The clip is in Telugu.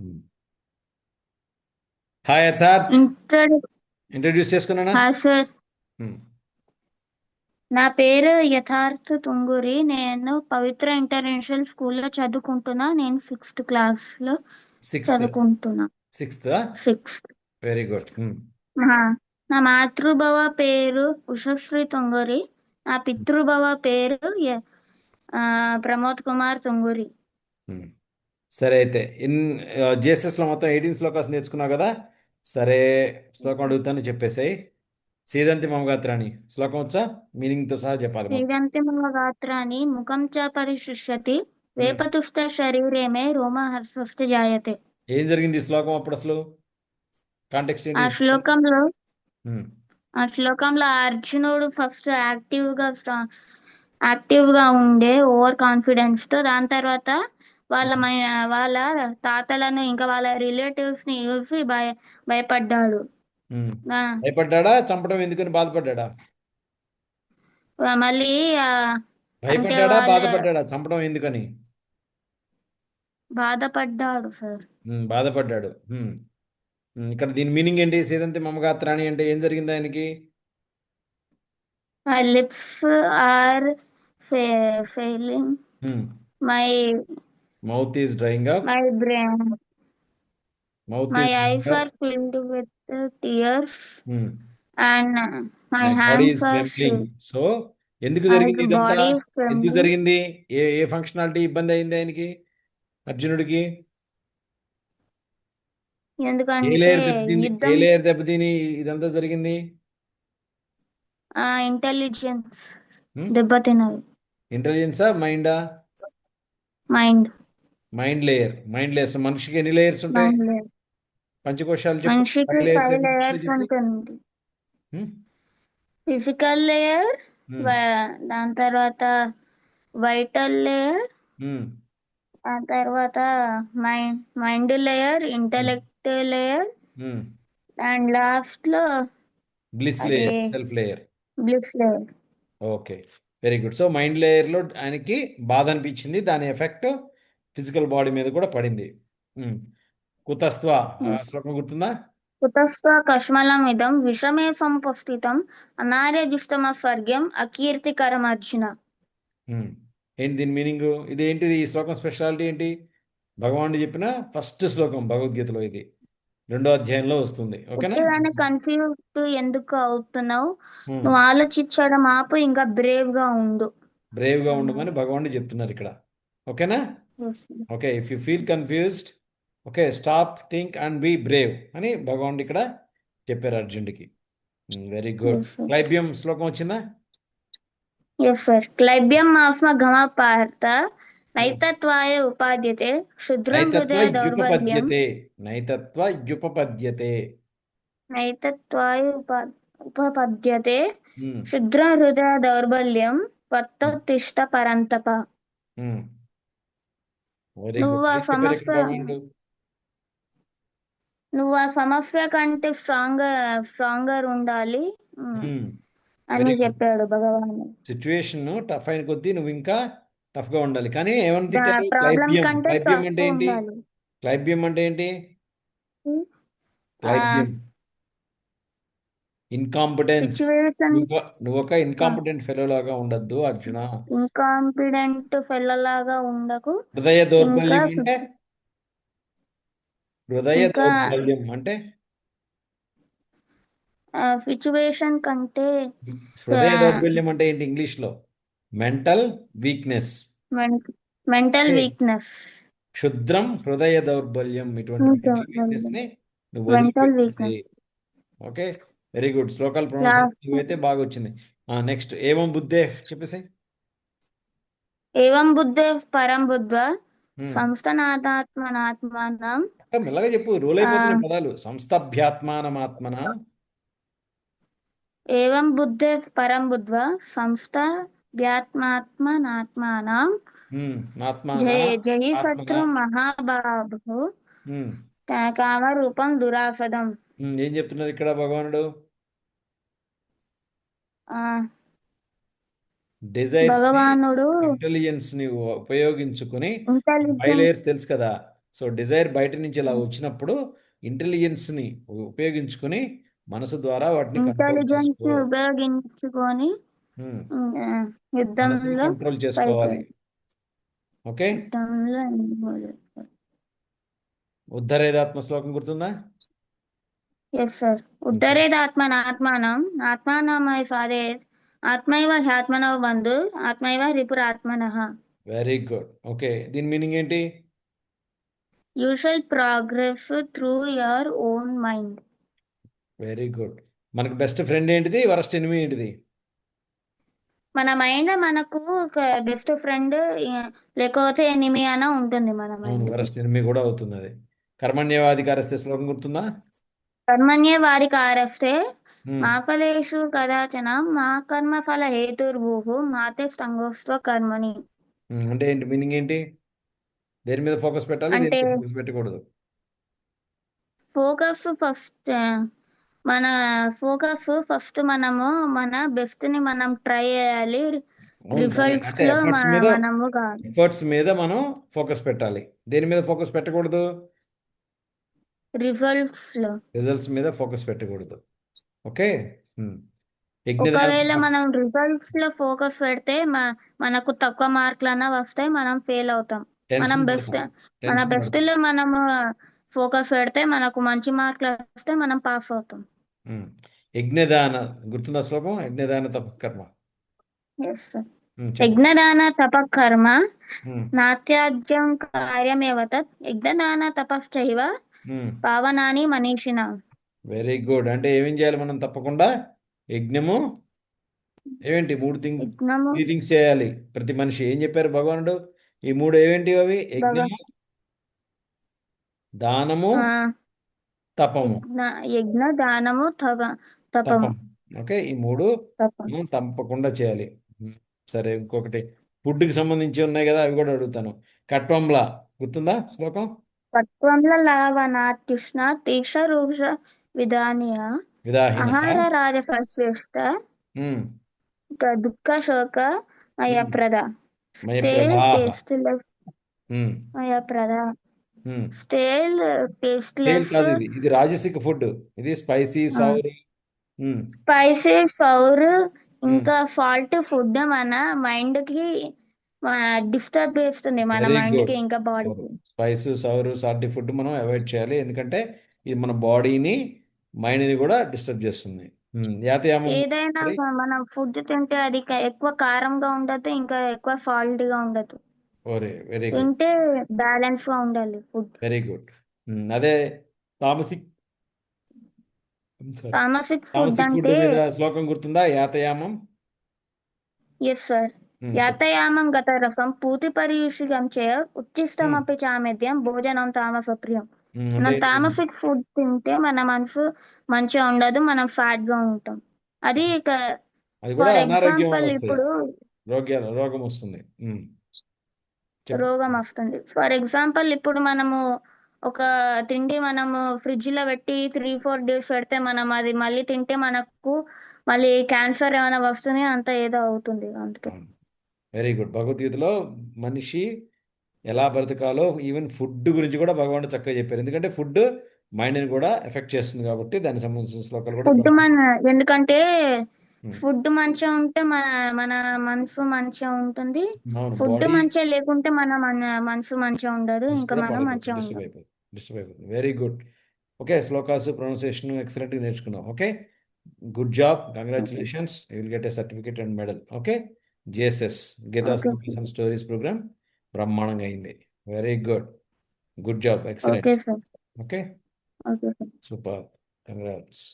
ఉమ్. హాయ్ యథార్థ్. ఇంట్రడ్ ఇంట్రడ్యూస్ చేసుకున్నానా? Hi sir. ఉమ్. నా పేరు యథార్థ్ తుంగూరి. నేను పవిత్ర ఇంటర్నేషనల్ స్కూల్లో చదువుకుంటున్నా. నేను సిక్స్త్ క్లాస్లో సిక్స్త్. చదువుకుంటున్నా. సిక్స్త్. సిక్స్త్. Very good. నా నా మాతృభవ పేరు ఉషశ్రీ తుంగూరి. నా పితృభవ పేరు ప్రమోద్ కుమార్ తుంగూరి. సరే అయితే జేసస్లో మొత్తం 18 శ్లోకాస్ నేర్చుకున్నావు కదా. సరే, శ్లోకం అడుగుతాను, చెప్పేసాయి. సీదంతి మమగాత్రాణి శ్లోకం వచ్చా? మీనింగ్తో సహా చెప్పాలి మొత్తం. శ్రీగంతిమ గాత్రాన్ని ముఖం చ పరిశుష్యతి ఉమ్. వేపతుష్ట శరీరే మే రోమహర్షస్థ జాయతే. ఏం జరిగింది ఈ శ్లోకం అప్పుడు అసలు? కాంటెక్స్ట్ ఏంటి ఆ ఈ శ్లోకం? శ్లోకంలో ఉమ్. ఆ శ్లోకంలో అర్జునుడు ఫస్ట్ యాక్టివ్ గా ఉండే ఓవర్ కాన్ఫిడెన్స్ తో, దాని తర్వాత ఉమ్. వాళ్ళ తాతలను ఇంకా వాళ్ళ రిలేటివ్స్ ని చూసి భయపడ్డాడు. ఉమ్. ఆ, భయపడ్డా? చంపడం ఎందుకని బాధపడ్డా? మళ్ళీ ఆ, అంటే భయపడ్డా? వాళ్ళ బాధపడ్డా? చంపడం ఎందుకని? బాధపడ్డాడు సార్. బాధపడ్డాడు. ఇక్కడ దీని మీనింగ్ ఏంటి? సీదంతి మమగాత్రాణి అంటే ఏం జరిగింది ఆయనకి? My lips are failing, my mouth is drying up. My brain, mouth my is drying eyes up. Are filled with tears and my my body hands is are trembling. So ఎందుకు అండ్ జరిగింది ఇదంతా? బాడీ ఇస్ ఎందుకు ట్రెంబ్లింగ్. జరిగింది? ఏ ఏ ఫంక్షనాలిటీ ఇబ్బంది అయింది ఆయనకి, అర్జునుడికి? ఏ ఎందుకంటే లేయర్ దెబ్బతింది? ఏ యుద్ధం, లేయర్ దెబ్బతిని ఇదంతా జరిగింది? ఇంటెలిజెన్స్ దెబ్బతిన్నది. ఇంటెలిజెన్సా, మైండా? Mind. Mind layer. Mind layers. మనిషికి ఎన్ని లేయర్స్ ఉంటాయి? మైండ్ లేదు. పంచకోశాలు చెప్పు. మనిషికి 5 లేయర్స్ 5 ఏమిటి లేయర్స్ చెప్పు. ఉంటుంది. హ్మ్? ఫిజికల్ లేయర్, హ్మ్. దాని తర్వాత వైటల్ లేయర్, హ్మ్. దాని తర్వాత మైండ్ లేయర్, హ్మ్. ఇంటెలెక్ట్ లేయర్, హ్మ్. అండ్ లాస్ట్ లో బ్లిస్ అది layer, self layer. Bliss layer. Okay, very good. So mind లేయర్లో ఆయనకి బాధ అనిపించింది, దాని ఎఫెక్ట్ ఫిజికల్ బాడీ మీద కూడా పడింది. హ్మ్. కుతస్త్వ. శ్లోకం గుర్తుందా? కుతస్త్వ కష్మలమిదం విషమే సంపస్థితం అనార్యజుష్టమ స్వర్గ్యం అకీర్తికరం అర్జున. హ్మ్. ఏంటి దీని మీనింగ్? ఇది ఏంటిది? ఈ శ్లోకం స్పెషాలిటీ ఏంటి? భగవానుడు చెప్పిన ఫస్ట్ శ్లోకం భగవద్గీతలో ఇది. 2వ అధ్యాయంలో వస్తుంది. ఓకేనా? ఉట్టిగానే కన్ఫ్యూజ్డ్ ఎందుకు అవుతున్నావు? హ్మ్. నువ్వు ఆలోచించడం ఆపు, ఇంకా బ్రేవ్ గా ఉండు బ్రేవ్గా అన్నారు. ఉండమని భగవానుడు చెప్తున్నారు ఇక్కడ. ఓకేనా? Okay, if you feel confused, okay, stop, think and be brave అని భగవానుడు ఇక్కడ చెప్పారు అర్జునుడికి. Very good. క్లైబ్యం శ్లోకం వచ్చిందా? Yes sir. క్లైబ్యం మాస్మ ఘమ పార్థ నైతత్వాయ ఉపాద్యతే క్షుద్రం నైతత్వ హృదయ దౌర్బల్యం. యుపపద్యతే. నైతత్వ యుపపద్యతే. నైతత్వాయ ఉపపద్యతే హ్మ్. క్షుద్రం హృదయ దౌర్బల్యం త్వత్తతిష్ట పరంతప. వెరీ నువ్వు గుడ్. ఆ ఏం చెప్పారు ఇక్కడ సమస్య భగవానుడు? నువ్వు ఆ సమస్య కంటే స్ట్రాంగర్ ఉండాలి, ఉమ్, అని వెరీ గుడ్. చెప్పాడు భగవాన్. సిచ్యువేషన్ టఫ్ అయిన కొద్దీ నువ్వు ఇంకా టఫ్గా ఉండాలి. కానీ ఏమని తిట్టారు? ప్రాబ్లం క్లైబ్యం. కంటే క్లైబ్యం టఫ్ అంటే ఏంటి? ఉండాలి. క్లైబ్యం అంటే ఏంటి? ఆ క్లైబ్యం ఇన్కాంపిటెన్స్. సిచ్యువేషన్ నువ్వు ఒక ఇన్కాంపిటెంట్ ఫెలో లాగా ఉండద్దు అర్జున. ఇన్కాన్ఫిడెంట్ ఫెల్లలాగా ఉండకు. హృదయ ఇంకా దౌర్బల్యం అంటే? హృదయ ఇంకా దౌర్బల్యం అంటే? సిచ్యువేషన్ కంటే హృదయ దౌర్బల్యం అంటే ఏంటి ఇంగ్లీష్లో? Mental weakness. Mental weakness. క్షుద్రం హృదయ దౌర్బల్యం, ఇటువంటి మెంటల్ వీక్నెస్ని నువ్వు మెంటల్ వదిలిపెట్టేసేయి. వీక్నెస్. Okay, very good. శ్లోకాలు లాస్ట్ ప్రొనౌన్సియేషన్ అయితే బాగా వచ్చింది. నెక్స్ట్ ఏమం బుద్ధే చెప్పేసి. ఏవం బుద్ధే పరం బుద్ధ్వా హ్మ్. సంస్థానాత్మనాత్మానం. అంటే మెల్లగా చెప్పు, రోల్ ఆ, అయిపోతున్న పదాలు. సంస్థభ్యాత్మానమాత్మన. ఏవం బుద్ధే పరం బుద్ధ్వా సంస్థాభ్యాత్మాత్మనాత్మానం ఆత్మాన జయ జయి ఆత్మన. శత్రు మహాబాహు హ్మ్. కామరూపం దురాసదం. ఏం చెప్తున్నారు ఇక్కడ భగవానుడు? ఆ డిజైర్స్ని, భగవానుడు ఇంటెలిజెన్స్ని ఉపయోగించుకుని, ఇంటెలిజెన్స్. బయలేయర్స్ తెలుసు కదా, సో డిజైర్ బయట నుంచి ఇలా వచ్చినప్పుడు ఇంటెలిజెన్స్ని ఉపయోగించుకుని మనసు ద్వారా వాటిని కంట్రోల్ ఇంటెలిజెన్స్ చేసుకో. ని ఉపయోగించుకొని ఉమ్, ఆ, మనసుని యుద్ధంలో కంట్రోల్ పైకి చేసుకోవాలి. ఓకే, యుద్ధంలో ఉద్ధరేదాత్మ శ్లోకం గుర్తుందా? Yes sir. ఓకే, ఉద్ధరేదాత్మనాత్మానం ఆత్మానమై సాధేత్ ఆత్మైవ హ్యాత్మనో బంధు ఆత్మైవ రిపురాత్మనః. Very good. ఓకే, దీని మీనింగ్ ఏంటి? You shall progress through your own mind. Very good. మనకు బెస్ట్ ఫ్రెండ్ ఏంటిది, వరస్ట్ ఎనిమీ ఏంటిది? మన మైండ్ మనకు ఒక బెస్ట్ ఫ్రెండ్ లేకపోతే ఎనిమి అన ఉంటుంది మన అవును, మైండ్ కి. వరస్ట్ ఎనిమీ కూడా అవుతుంది అది. కర్మణ్యవాధికారస్తే శ్లోకం గుర్తుందా? కర్మణ్యే వారికి ఆరస్తే ఉమ్, మా ఫలేషు కదాచన మా కర్మ ఫల హేతుర్భూః మాతే సంగోస్త్వ కర్మణి. అంటే ఏంటి మీనింగ్ ఏంటి? దేని మీద ఫోకస్ పెట్టాలి, దేని అంటే మీద ఫోకస్ పెట్టకూడదు? ఫోకస్ ఫస్ట్ మన ఫస్ట్ మనము మన బెస్ట్ ని మనం ట్రై చేయాలి. అవును, రిజల్ట్స్ అంటే లో ఎఫర్ట్స్ మీద, మనము కాదు. ఎఫర్ట్స్ మీద మనం ఫోకస్ పెట్టాలి. దేని మీద ఫోకస్ పెట్టకూడదు? రిజల్ట్స్ లో రిజల్ట్స్ మీద ఫోకస్ పెట్టకూడదు. ఓకే. ఉమ్. యజ్ఞదాన ఒకవేళ మనం రిజల్ట్స్ లో ఫోకస్ పెడితే మనకు తక్కువ మార్కులన్నా వస్తాయి, మనం ఫెయిల్ అవుతాం. మనం టెన్షన్ బెస్ట్ పడతాం, మన టెన్షన్ బెస్ట్ పడతాం. లో మనము ఫోకస్ పెడితే మనకు మంచి మార్కులు వస్తే మనం పాస్ అవుతాం. ఉమ్. యజ్ఞదాన గుర్తుందా శ్లోకం? యజ్ఞదాన తపకర్మ. ఎస్. చెప్పు. యజ్ఞదాన తప కర్మ ఉమ్, నాత్యాజ్యం కార్యమేవ తత్ యజ్ఞదాన తపశ్చైవ ఉమ్. పావనాని మనీషిణ. Very good. అంటే ఏమేం చేయాలి మనం తప్పకుండా? యజ్ఞము, ఏమేంటి యజ్ఞము 3 థింగ్స్ చేయాలి ప్రతి మనిషి. ఏం చెప్పారు భగవానుడు? ఈ 3 ఏవేంటి అవి? భగ యజ్ఞము, దానము, ఆ, తపము. యజ్ఞ యజ్ఞ దానము తపము. తపం. ఓకే, ఈ 3 తపం. మనం తప్పకుండా చేయాలి. సరే, ఇంకొకటి ఫుడ్కి సంబంధించి ఉన్నాయి కదా, అవి కూడా అడుగుతాను. కట్వంలా గుర్తుందా శ్లోకం? పక్వంల లావనాత్యుష్ణ తీక్ష రూక్ష విధానియ విదాహిన. ఆహార రాజశ్రేష్ఠ దుఃఖ శోక మయప్రద. స్టేల్ మయప్రదాహ. టేస్ట్లెస్ మయప్రద. స్టేల్ తేల్ టేస్ట్లెస్ కాదు, ఇది ఇది రాజసిక ఫుడ్. ఇది స్పైసీ సౌర్. స్పైసీ సౌర్ ఇంకా సాల్ట్ ఫుడ్ మన మైండ్ కి డిస్టర్బ్ చేస్తుంది, మన వెరీ మైండ్ గుడ్. కి ఇంకా బాడీకి. స్పైస్, సౌరు, సాల్టీ ఫుడ్ మనం అవాయిడ్ చేయాలి. ఎందుకంటే ఇది మన బాడీని, మైండ్ని కూడా డిస్టర్బ్ చేస్తుంది. యాతయామం ఏదైనా మరి. మనం ఫుడ్ తింటే అది ఎక్కువ కారంగా ఉండదు, ఇంకా ఎక్కువ సాల్ట్ గా ఉండదు. ఓరే, వెరీ గుడ్. తింటే బ్యాలెన్స్ గా ఉండాలి ఫుడ్. Very good. అదే తామసిక్, సారీ, తామసిక్ ఫుడ్ తామసిక్ ఫుడ్ అంటే మీద శ్లోకం గుర్తుందా? యాతయామం. Yes sir. చెప్పు. యాతయామం గత రసం పూతి పర్యూషికం చేయ ఉమ్, ఉచ్చిష్టమపి చామేద్యం భోజనం తామస ప్రియం. అంటే మనం ఏంటి? తామసిక్ ఫుడ్ తింటే మన మనసు మంచిగా ఉండదు, మనం ఫ్యాట్ గా ఉంటాం. అది అది కూడా ఫర్ అనారోగ్యం వల్ల ఎగ్జాంపుల్ వస్తాయి, ఇప్పుడు రోగం వస్తుంది. చెప్పు. రోగం వస్తుంది. ఫర్ ఎగ్జాంపుల్ ఇప్పుడు మనము ఒక తిండి మనము ఫ్రిడ్జ్ లో పెట్టి 3-4 డేస్ పెడితే మనం అది మళ్ళీ తింటే మనకు మళ్ళీ క్యాన్సర్ ఏమైనా వస్తుంది, అంత ఏదో అవుతుంది అందుకే. Very good. భగవద్గీతలో మనిషి ఎలా బ్రతకాలో, ఈవెన్ ఫుడ్ గురించి కూడా భగవానుడు చక్కగా చెప్పారు. ఎందుకంటే ఫుడ్ మైండ్ని కూడా ఎఫెక్ట్ చేస్తుంది కాబట్టి దానికి సంబంధించిన శ్లోకాలు కూడా ఫుడ్ ఎందుకంటే ఉమ్, ఫుడ్ మంచిగా ఉంటే మన మన మనసు మంచిగా ఉంటుంది. అవును, ఫుడ్ బాడీ, మంచిగా లేకుంటే మన మనసు మంచిగా ఉండదు, మనసు ఇంకా కూడా మనం పాడైపోతుంది, మంచిగా డిస్టర్బ్ ఉండం. అయిపోతుంది, డిస్టర్బ్ అయిపోతుంది. Very good. Okay, shlokas pronunciation ఎక్సలెంట్గా నేర్చుకున్నాం. Okay, good job, okay. Congratulations. You will get a certificate and medal. Okay, GSS, Gita okay shlokas and stories programme బ్రహ్మాండంగా అయింది. Very good. Good job, okay excellent. Sir. Okay, okay sir. Super, congrats.